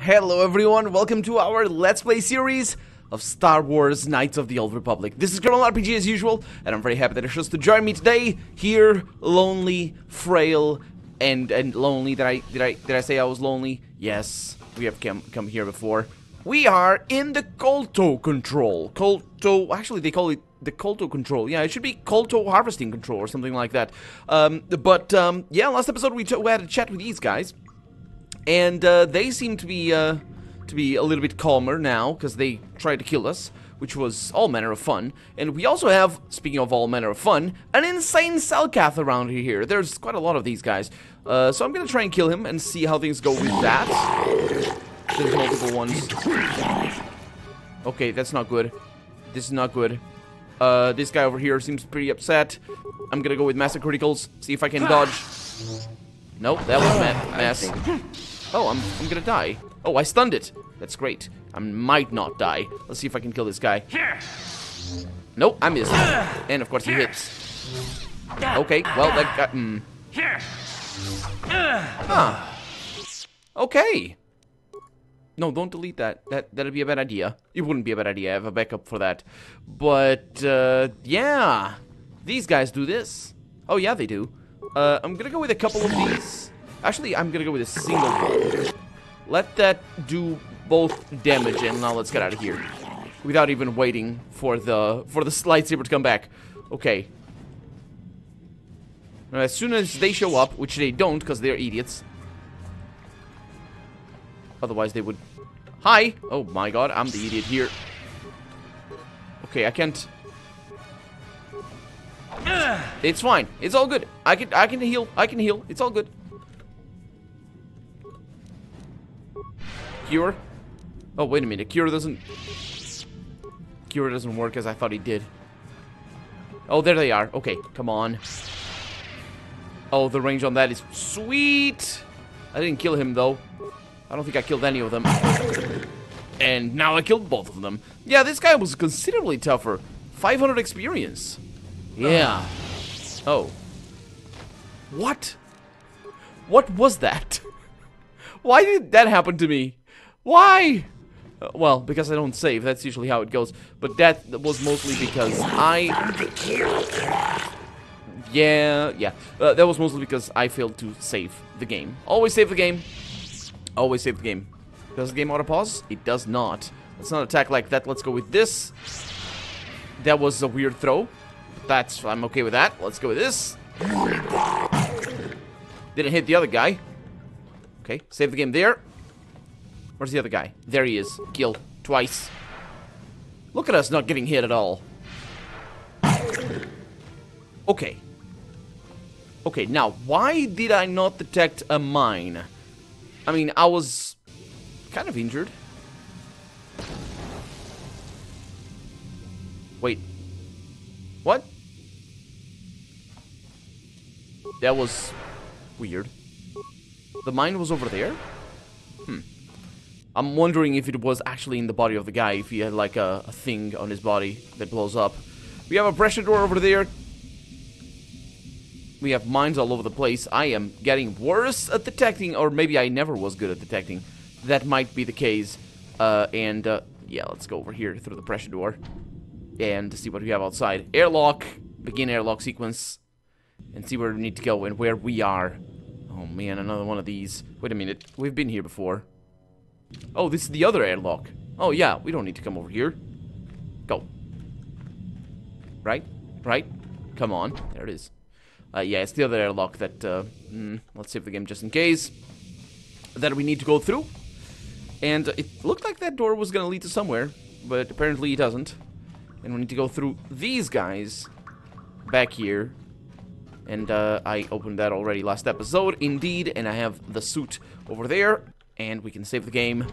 Hello everyone, welcome to our Let's Play series of Star Wars Knights of the Old Republic. This is Colonel RPG as usual, and I'm very happy that you're chose to join me today, here, lonely, frail, and lonely. Did I say I was lonely? Yes, we have come here before. We are in the KotOR control. Actually they call it the KotOR control. Yeah, it should be KotOR harvesting control or something like that. Yeah, last episode we had a chat with these guys. And they seem to be a little bit calmer now, because they tried to kill us, which was all manner of fun. And we also have, speaking of all manner of fun, an insane Selkath around here. There's quite a lot of these guys. So I'm going to try and kill him and see how things go with that. There's multiple ones. Okay, that's not good. This is not good. This guy over here seems pretty upset. I'm going to go with massive criticals, see if I can dodge. Nope, that was mess. Oh, I'm gonna die. Oh, I stunned it. That's great. I might not die. Let's see if I can kill this guy. Nope, I missed. And of course he hits. Okay, well that got Huh. Okay. No, don't delete that. That'd be a bad idea. It wouldn't be a bad idea. I have a backup for that. But yeah. These guys do this. Oh yeah, they do. I'm gonna go with a couple of these. Actually, I'm gonna go with a single one. Let that do both damage, and now let's get out of here. Without even waiting for the lightsaber to come back. Okay. Now, as soon as they show up, which they don't, because they're idiots. Otherwise, they would... Hi! Oh my god, I'm the idiot here. Okay, I can't... It's fine. It's all good. I can heal. I can heal. It's all good. Cure? Oh, wait a minute. Cure doesn't work as I thought he did. Oh, there they are. Okay, come on. Oh, the range on that is sweet. I didn't kill him though. I don't think I killed any of them. And now I killed both of them. Yeah, this guy was considerably tougher. 500 experience. Yeah. Oh. What? What was that? Why did that happen to me? Why? Well, because I don't save. That's usually how it goes. But that was mostly because Yeah. That was mostly because I failed to save the game. Always save the game. Always save the game. Does the game auto-pause? It does not. Let's not attack like that. Let's go with this. That was a weird throw. I'm okay with that. Let's go with this. Didn't hit the other guy. Okay, save the game there. Where's the other guy? There he is. Killed. Twice. Look at us not getting hit at all. Okay. Okay, now, why did I not detect a mine? I mean, I was kind of injured. Wait. What? That was weird. The mine was over there? I'm wondering if it was actually in the body of the guy, if he had like a thing on his body that blows up. We have a pressure door over there. We have mines all over the place. I am getting worse at detecting, or maybe I never was good at detecting. That might be the case. Yeah, let's go over here through the pressure door. And see what we have outside. Airlock. Begin airlock sequence. And see where we need to go and where we are. Oh man, another one of these. Wait a minute. We've been here before. Oh, this is the other airlock. Oh yeah, we don't need to come over here. Go. Right? Right? Come on. There it is. Yeah, it's the other airlock that, let's save the game just in case. That we need to go through. And it looked like that door was gonna lead to somewhere. But apparently it doesn't. And we need to go through these guys. Back here. And I opened that already last episode, indeed, and I have the suit over there, and we can save the game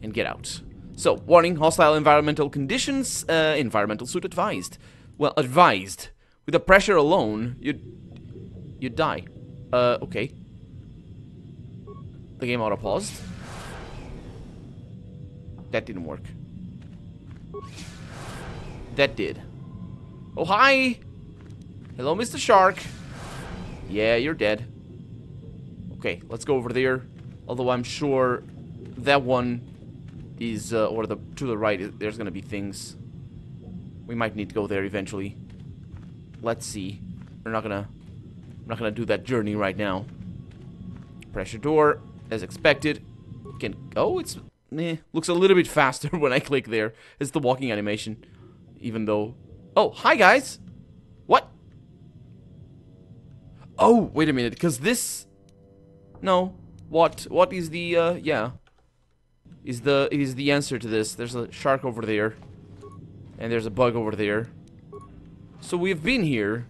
and get out. So, warning, hostile environmental conditions, environmental suit advised. Well, advised. With the pressure alone, you'd die. Okay. The game auto-paused. That didn't work. That did. Oh, hi! Hello, Mr. Shark. Yeah, you're dead. Okay, let's go over there. Although I'm sure that one is, or to the right, there's gonna be things. We might need to go there eventually. Let's see. I'm not gonna do that journey right now. Pressure door, as expected. Oh, it's looks a little bit faster when I click there. It's the walking animation, even though. Oh, hi guys. What? Oh, wait a minute, because this. No, what is the yeah? Is the answer to this? There's a shark over there, and there's a bug over there. So we've been here,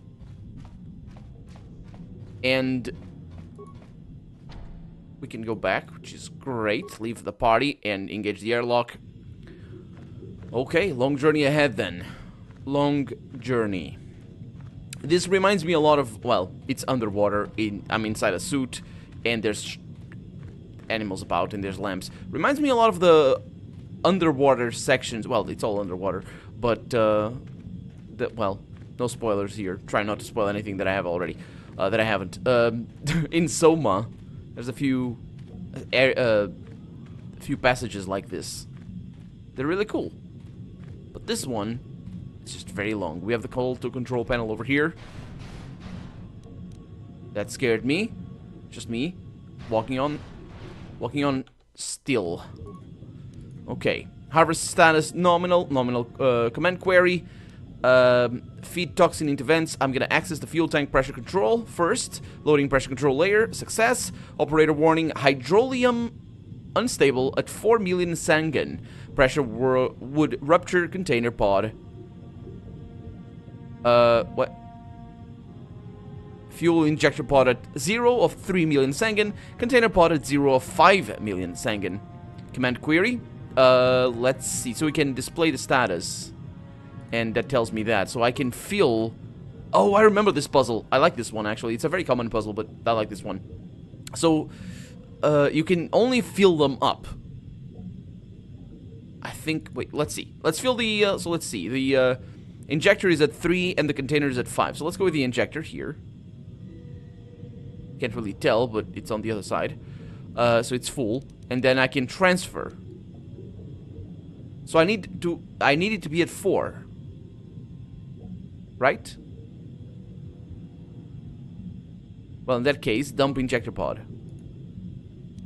and we can go back, which is great. Leave the party and engage the airlock. Okay, long journey ahead then. Long journey. This reminds me a lot of, well, it's underwater. I'm inside a suit, and there's animals about, and there's lamps. Reminds me a lot of the underwater sections. Well, it's all underwater, but well, no spoilers here. Try not to spoil anything that I have already, that I haven't. In Soma, there's a few passages like this. They're really cool, but this one, it's just very long. We have the call to control panel over here. That scared me. Just me walking on still. Okay. Harvest status nominal. Command query. Feed toxin into vents. I'm gonna access the fuel tank pressure control first. Loading pressure control layer. Success. Operator warning. Hydrolium unstable at 4 million Sangen. Pressure would rupture container pod. What? Fuel injector pod at 0 of 3 million Sangen. Container pod at 0 of 5 million Sangen. Command query. Let's see. So we can display the status. And that tells me that. So I can fill... Oh, I remember this puzzle. I like this one, actually. It's a very common puzzle, but I like this one. So, you can only fill them up. I think... Wait, let's see. Let's fill the... so let's see. The injector is at 3 and the container is at 5. So let's go with the injector here. Can't really tell, but it's on the other side. So it's full. And then I can transfer. So I need it to be at 4. Right? Well, in that case, dump injector pod.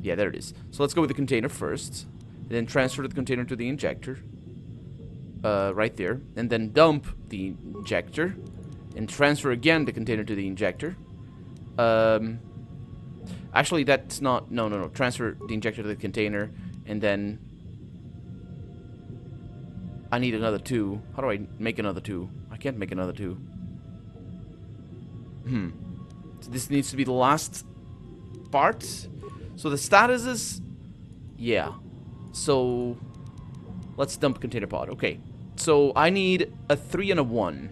Yeah, there it is. So let's go with the container first. And then transfer the container to the injector. Right there. And then dump the injector. And transfer again the container to the injector. Actually, that's not... No. Transfer the injector to the container. And then... I need another 2. How do I make another 2? I can't make another 2. So this needs to be the last part. So the status is... Yeah. So... Let's dump container pod. Okay. So I need a 3 and a 1.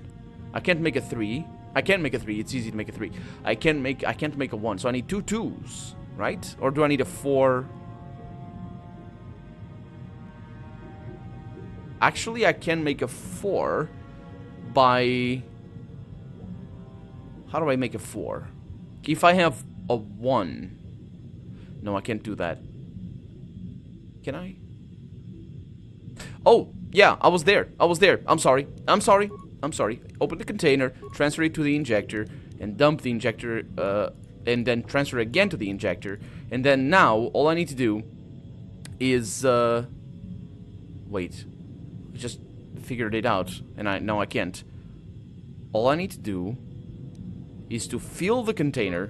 I can't make a 3. I can make a 3. It's easy to make a 3. I can't make a 1. So I need 2 2s. Right? Or do I need a 4... Actually, I can make a 4 by... How do I make a 4? If I have a 1... No, I can't do that. Can I? Oh, yeah, I was there. I'm sorry. Open the container, transfer it to the injector, and dump the injector, and then transfer again to the injector. And then now, all I need to do is, wait. Just figured it out, and now I can't. All I need to do is to fill the container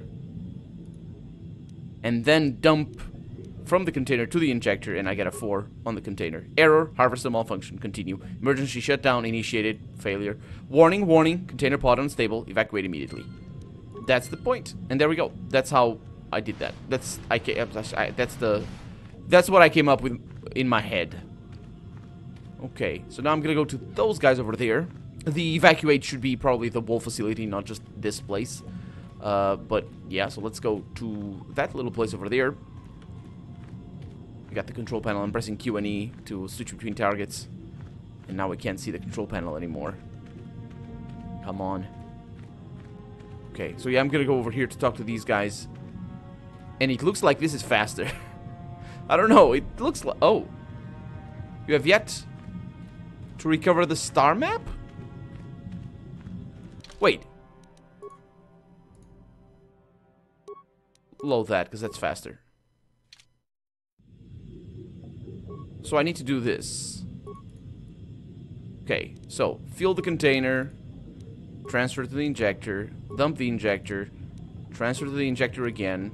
and then dump from the container to the injector, and I get a 4 on the container. Error, harvester malfunction, continue. Emergency shutdown initiated, failure. Warning, container pod unstable, evacuate immediately. That's the point, and there we go. That's how I did that. That's what I came up with in my head. Okay, so now I'm gonna go to those guys over there. The evacuate should be probably the wall facility, not just this place. But yeah, so let's go to that little place over there. We got the control panel. I'm pressing Q and E to switch between targets. And now we can't see the control panel anymore. Come on. Okay, so yeah, I'm gonna go over here to talk to these guys. And it looks like this is faster. I don't know. It looks like... Oh. You have yet to recover the star map? Wait. Load that, because that's faster. So I need to do this. Okay, so fill the container, transfer to the injector, dump the injector, transfer to the injector again,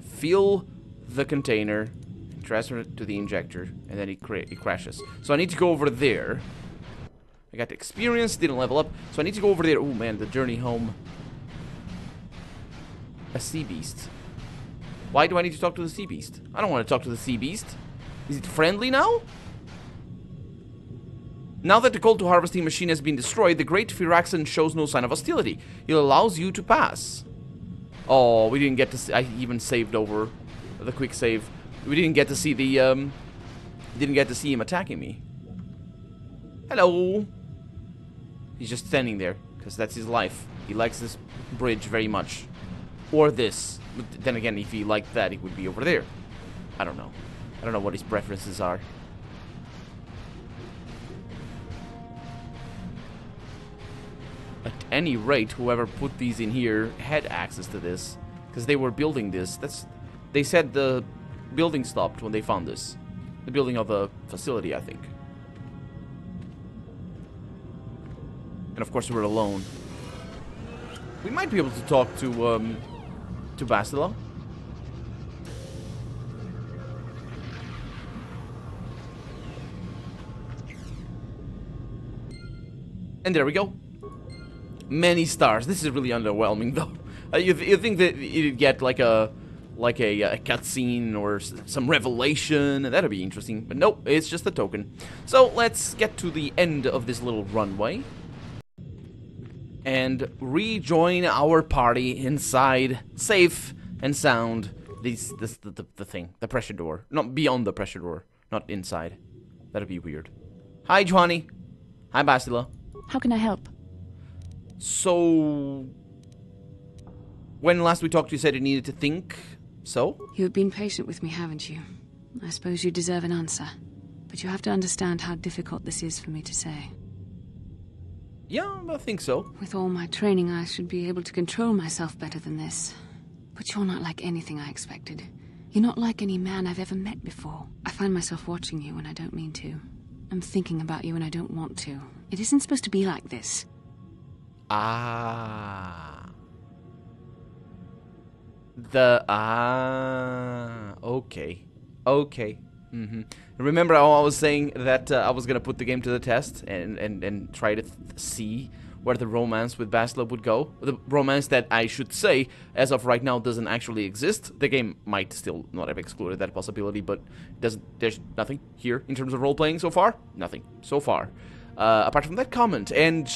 fill the container, transfer it to the injector, and then it crashes. So I need to go over there. I got the experience, didn't level up, so I need to go over there. Oh man, the journey home. A sea beast. Why do I need to talk to the sea beast? I don't want to talk to the sea beast. Is it friendly now? Now that the KotOR harvesting machine has been destroyed, the Great Firaxan shows no sign of hostility. It allows you to pass. Oh, we didn't get to see... I even saved over the quick save. We didn't get to see the, didn't get to see him attacking me. Hello. He's just standing there, because that's his life. He likes this bridge very much. Or this. But then again, if he liked that, he would be over there. I don't know. I don't know what his preferences are. At any rate, whoever put these in here had access to this. Because they were building this. They said the building stopped when they found this. The building of the facility, I think. And of course we're alone. We might be able to talk to Bastila. And there we go. Many stars. This is really underwhelming, though. You think that you'd get like a cutscene or some revelation? That'd be interesting. But nope, it's just a token. So let's get to the end of this little runway and rejoin our party inside, safe and sound. The thing, the pressure door, not beyond the pressure door, not inside. That'd be weird. Hi, Johnny. Hi, Bastila. How can I help? So, when last we talked, you said you needed to think, so? You have been patient with me, haven't you? I suppose you deserve an answer. But you have to understand how difficult this is for me to say. Yeah, I think so. With all my training, I should be able to control myself better than this. But you're not like anything I expected. You're not like any man I've ever met before. I find myself watching you when I don't mean to. I'm thinking about you when I don't want to. It isn't supposed to be like this. Ah. Okay. Okay. Remember how I was saying that I was gonna put the game to the test and try to see where the romance with Bastila would go. The romance that I should say, as of right now, doesn't actually exist. The game might still not have excluded that possibility, but there's nothing here in terms of role-playing so far. Nothing so far. Apart from that comment, and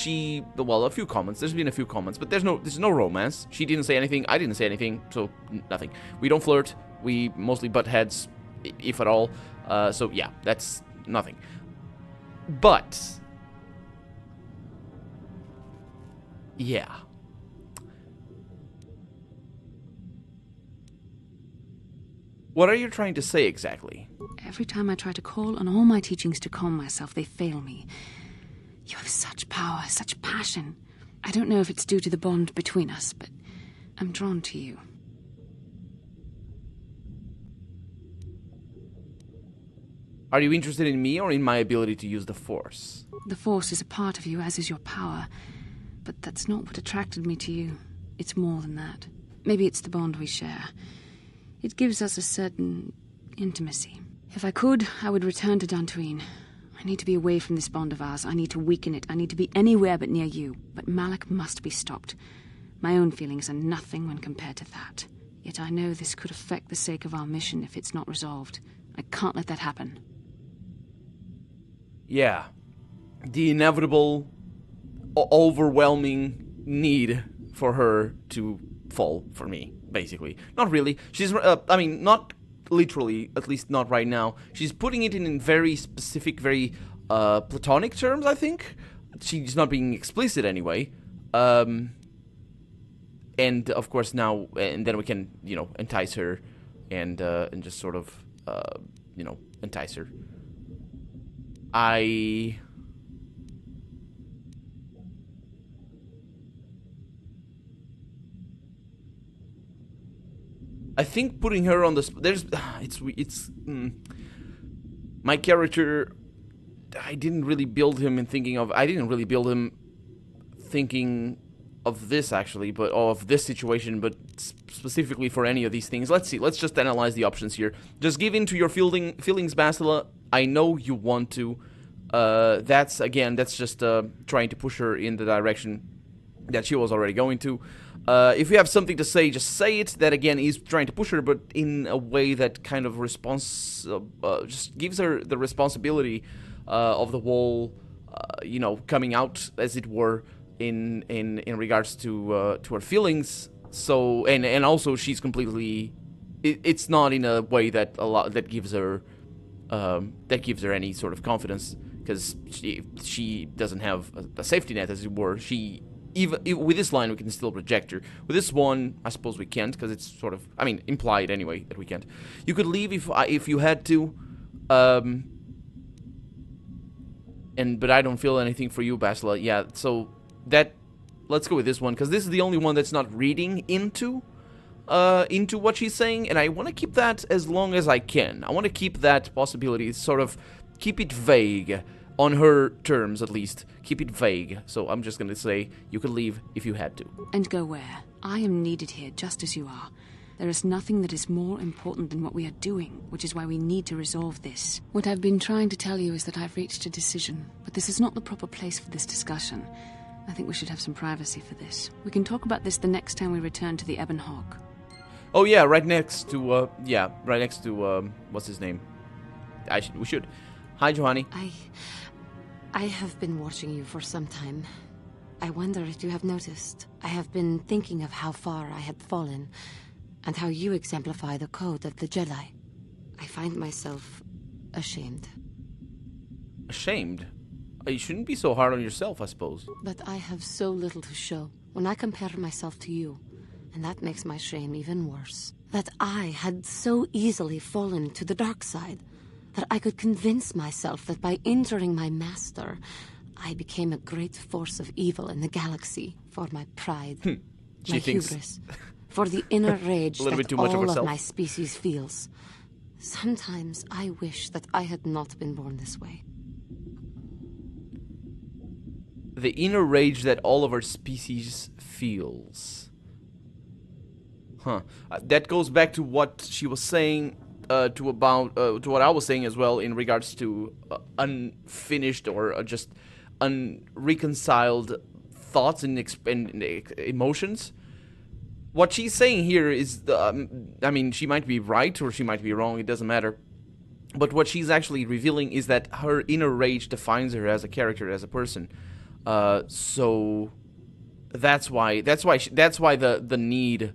well, a few comments. There's been a few comments, but there's no romance. She didn't say anything. I didn't say anything, so nothing. We don't flirt. We mostly butt heads, if at all. So yeah, that's nothing. But yeah. What are you trying to say exactly? Every time I try to call on all my teachings to calm myself, they fail me. You have such power, such passion. I don't know if it's due to the bond between us, but I'm drawn to you. Are you interested in me or in my ability to use the Force? The Force is a part of you, as is your power. But that's not what attracted me to you. It's more than that. Maybe it's the bond we share. It gives us a certain intimacy. If I could, I would return to Dantooine. I need to be away from this bond of ours. I need to weaken it. I need to be anywhere but near you. But Malak must be stopped. My own feelings are nothing when compared to that. Yet I know this could affect the sake of our mission if it's not resolved. I can't let that happen. Yeah. The inevitable, overwhelming need for her to fall for me, basically. Not really. She's, I mean, not literally, at least not right now. She's putting it in very specific, very platonic terms, I think. She's not being explicit anyway. And of course now, and then we can, you know, entice her and just sort of you know, entice her. I think putting her on the my character. I didn't really build him thinking of this actually, but of this situation, but specifically for any of these things. Let's see. Let's just analyze the options here. Just give in to your feelings, Bastila. I know you want to. That's just trying to push her in the direction that she was already going to. If you have something to say, just say it. That again is trying to push her, but in a way that kind of just gives her the responsibility of the whole, you know, coming out, as it were, in regards to her feelings. So and also she's completely. It's not in a way that gives her any sort of confidence, because she doesn't have a safety net, as it were. She. Even with this line, we can still reject her. With this one, I suppose we can't, because it's sort of, I mean, implied anyway that we can't. You could leave if you had to, but I don't feel anything for you, Bastila. Yeah, so let's go with this one, because this is the only one that's not reading into what she's saying, and I want to keep that as long as I can. I want to keep that possibility, sort of keep it vague. On her terms, at least. Keep it vague. So I'm just going to say you could leave if you had to. And go where? I am needed here just as you are. There is nothing that is more important than what we are doing, which is why we need to resolve this. What I've been trying to tell you is that I've reached a decision, but this is not the proper place for this discussion. I think we should have some privacy for this. We can talk about this the next time we return to the Ebon Hawk. Oh yeah, right next to, what's his name? We should. Hi, Johanny. I have been watching you for some time. I wonder if you have noticed. I have been thinking of how far I had fallen, and how you exemplify the code of the Jedi. I find myself ashamed. Ashamed? You shouldn't be so hard on yourself, I suppose. But I have so little to show when I compare myself to you, and that makes my shame even worse. That I had so easily fallen to the dark side. That I could convince myself that by injuring my master, I became a great force of evil in the galaxy for my pride, my hubris, for the inner rage that all of my species feels. Sometimes I wish that I had not been born this way. The inner rage that all of our species feels. Huh. That goes back to what she was saying. To what I was saying as well in regards to unfinished or just unreconciled thoughts and emotions. What she's saying here is, I mean, she might be right or she might be wrong. It doesn't matter. But what she's actually revealing is that her inner rage defines her as a character, as a person. So that's why the need.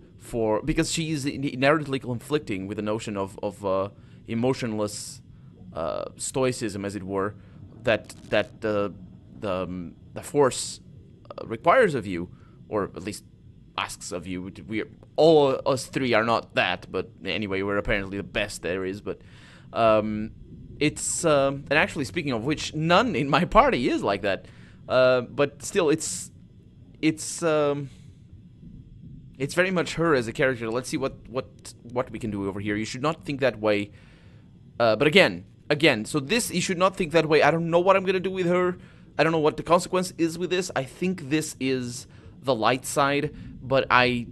Because she's inherently conflicting with the notion of emotionless stoicism, as it were, that the Force requires of you, or at least asks of you. We all us three are not that, but anyway, we're apparently the best there is. But it's and actually, speaking of which, none in my party is like that. But still, it's very much her as a character. Let's see what we can do over here. You should not think that way. But again, so this, you should not think that way. I don't know what I'm going to do with her. I don't know what the consequence is with this. I think this is the light side, but I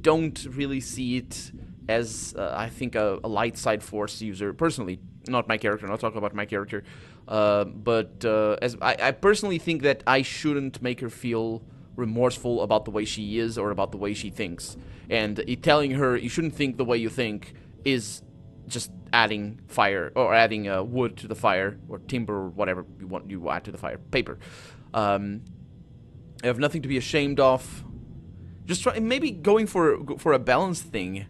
don't really see it as, I think, a light side Force user. Personally, not my character. I'm not talking about my character. But as I personally think that I shouldn't make her feel remorseful about the way she is or about the way she thinks, and telling her you shouldn't think the way you think is just adding fire or adding wood to the fire, or timber, or whatever you add to the fire, paper. I have nothing to be ashamed of. Just try maybe going for a balanced thing.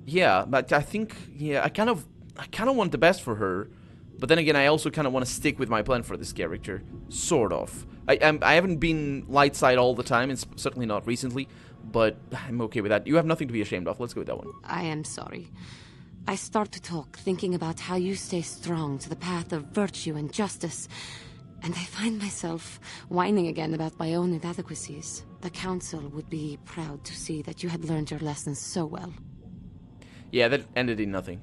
Yeah, but I think I kind of want the best for her. But then again, I also kind of want to stick with my plan for this character, sort of. I haven't been light side all the time, and certainly not recently, but I'm okay with that. You have nothing to be ashamed of. Let's go with that one. I am sorry. I start to talk, thinking about how you stay strong to the path of virtue and justice, and I find myself whining again about my own inadequacies. The council would be proud to see that you had learned your lessons so well. Yeah, that ended in nothing.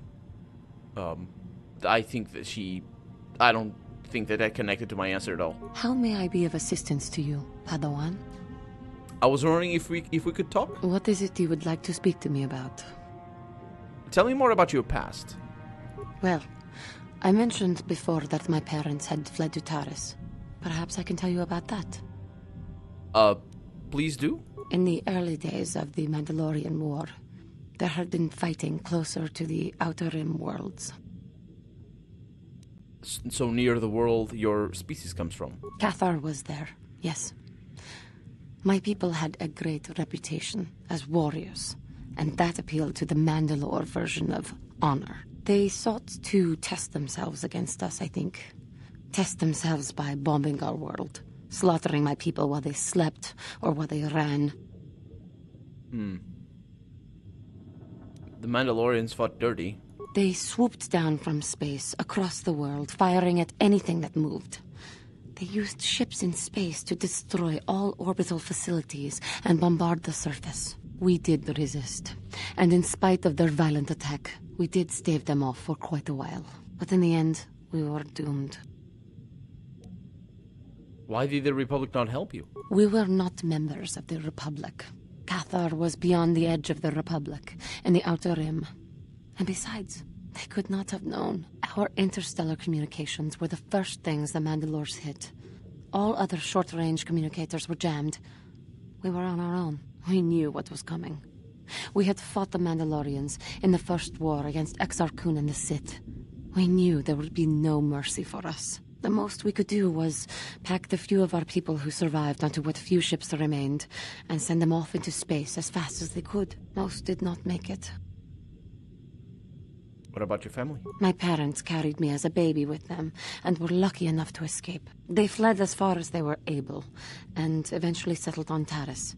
I think that I don't think that connected to my answer at all. How may I be of assistance to you, Padawan? I was wondering if we could talk. What is it you would like to speak to me about? Tell me more about your past. Well, I mentioned before that my parents had fled to Taris. Perhaps I can tell you about that. Please do. In the early days of the Mandalorian War, there had been fighting closer to the Outer Rim worlds. So near the world your species comes from. KotOR was there, yes. My people had a great reputation as warriors, and that appealed to the Mandalore version of honor. They sought to test themselves against us, I think. Test themselves by bombing our world, slaughtering my people while they slept or while they ran. The Mandalorians fought dirty. They swooped down from space, across the world, firing at anything that moved. They used ships in space to destroy all orbital facilities and bombard the surface. We did resist, and in spite of their violent attack, we did stave them off for quite a while. But in the end, we were doomed. Why did the Republic not help you? We were not members of the Republic. KotOR was beyond the edge of the Republic, in the Outer Rim. And besides, they could not have known. Our interstellar communications were the first things the Mandalores hit. All other short-range communicators were jammed. We were on our own. We knew what was coming. We had fought the Mandalorians in the first war against Exar Kun and the Sith. We knew there would be no mercy for us. The most we could do was pack the few of our people who survived onto what few ships there remained and send them off into space as fast as they could. Most did not make it. What about your family? My parents carried me as a baby with them and were lucky enough to escape. They fled as far as they were able and eventually settled on Taris.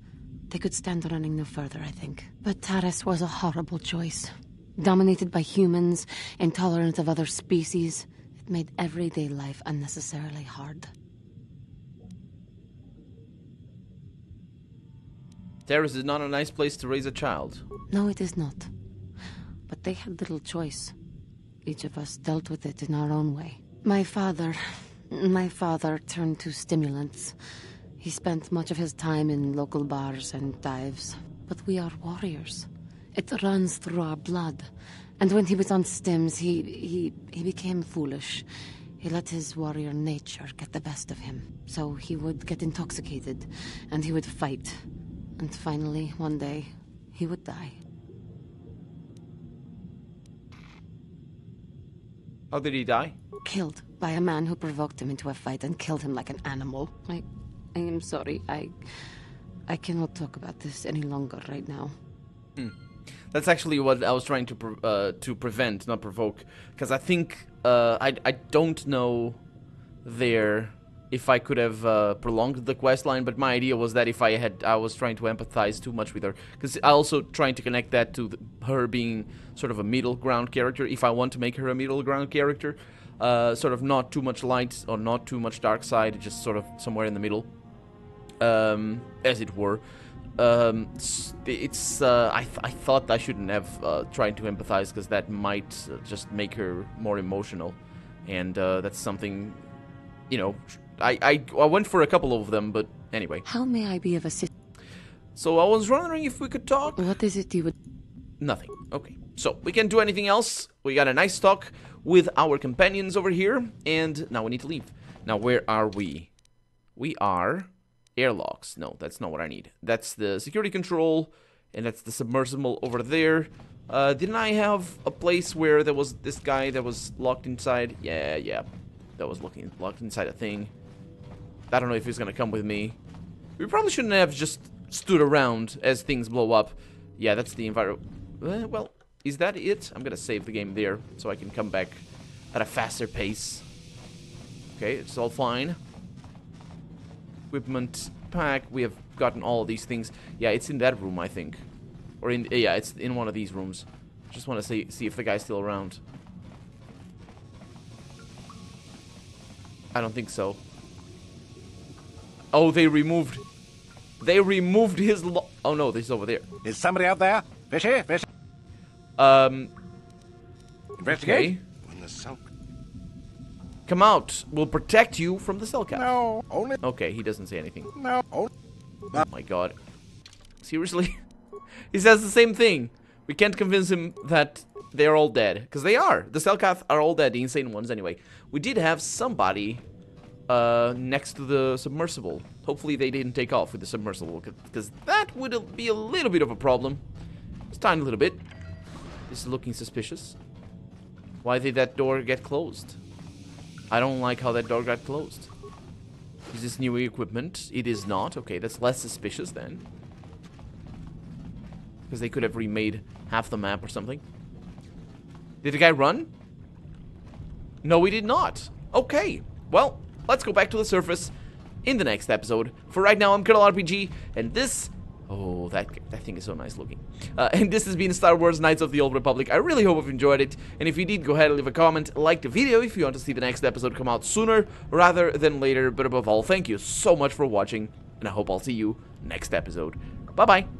They could stand running no further, I think. But Taris was a horrible choice. Dominated by humans, intolerant of other species, it made everyday life unnecessarily hard. Taris is not a nice place to raise a child. No, it is not. But they had little choice. Each of us dealt with it in our own way. My father turned to stimulants. He spent much of his time in local bars and dives. But we are warriors. It runs through our blood. And when he was on stims, he became foolish. He let his warrior nature get the best of him. So he would get intoxicated, and he would fight. And finally, one day, he would die. How did he die? Killed by a man who provoked him into a fight and killed him like an animal. I am sorry. I cannot talk about this any longer right now. That's actually what I was trying to prevent, not provoke. Because I think I don't know there if I could have prolonged the quest line, but my idea was that if I was trying to empathize too much with her, because I also trying to connect that to her being sort of a middle ground character. If I want to make her a middle ground character, sort of not too much light or not too much dark side, just sort of somewhere in the middle, as it were. I thought I shouldn't have tried to empathize, because that might just make her more emotional, and that's something, you know. I went for a couple of them, but anyway. How may I be of assistance? So I was wondering if we could talk. What is it you would... Nothing. Okay. So we can't do anything else. We got a nice talk with our companions over here, and now we need to leave. Now, where are we? We are airlocks. No, that's not what I need. That's the security control, and that's the submersible over there. Didn't I have a place where there was this guy that was locked inside? Yeah. That was locked inside a thing. I don't know if he's gonna come with me. We probably shouldn't have just stood around as things blow up. Yeah, that's the environment. Well, is that it? I'm gonna save the game there so I can come back at a faster pace. Okay, it's all fine. Equipment pack. We have gotten all of these things. Yeah, it's in that room, I think. Or in... Yeah, it's in one of these rooms. Just want to see if the guy's still around. I don't think so. Oh, they removed his oh no, he's over there. Is somebody out there? Fishy? Fishy? Okay. Investigate? When the cell... Come out. We'll protect you from the cell cat. No, only... Okay, he doesn't say anything. No, only... Oh my god. Seriously? He says the same thing. We can't convince him that they're all dead. Because they are. The Cellcath are all dead, the insane ones anyway. We did have somebody next to the submersible. Hopefully they didn't take off with the submersible, because that would be a little bit of a problem. Just a tiny little bit. This is looking suspicious. Why did that door get closed? I don't like how that door got closed. Is this new equipment? It is not. Okay, that's less suspicious then. Because they could have remade half the map or something. Did the guy run? No, he did not. Okay, well, let's go back to the surface in the next episode. For right now, I'm KotOR RPG, and this... Oh, that thing is so nice looking. And this has been Star Wars Knights of the Old Republic. I really hope you've enjoyed it. And if you did, go ahead and leave a comment, like the video if you want to see the next episode come out sooner rather than later. But above all, thank you so much for watching, and I hope I'll see you next episode. Bye-bye.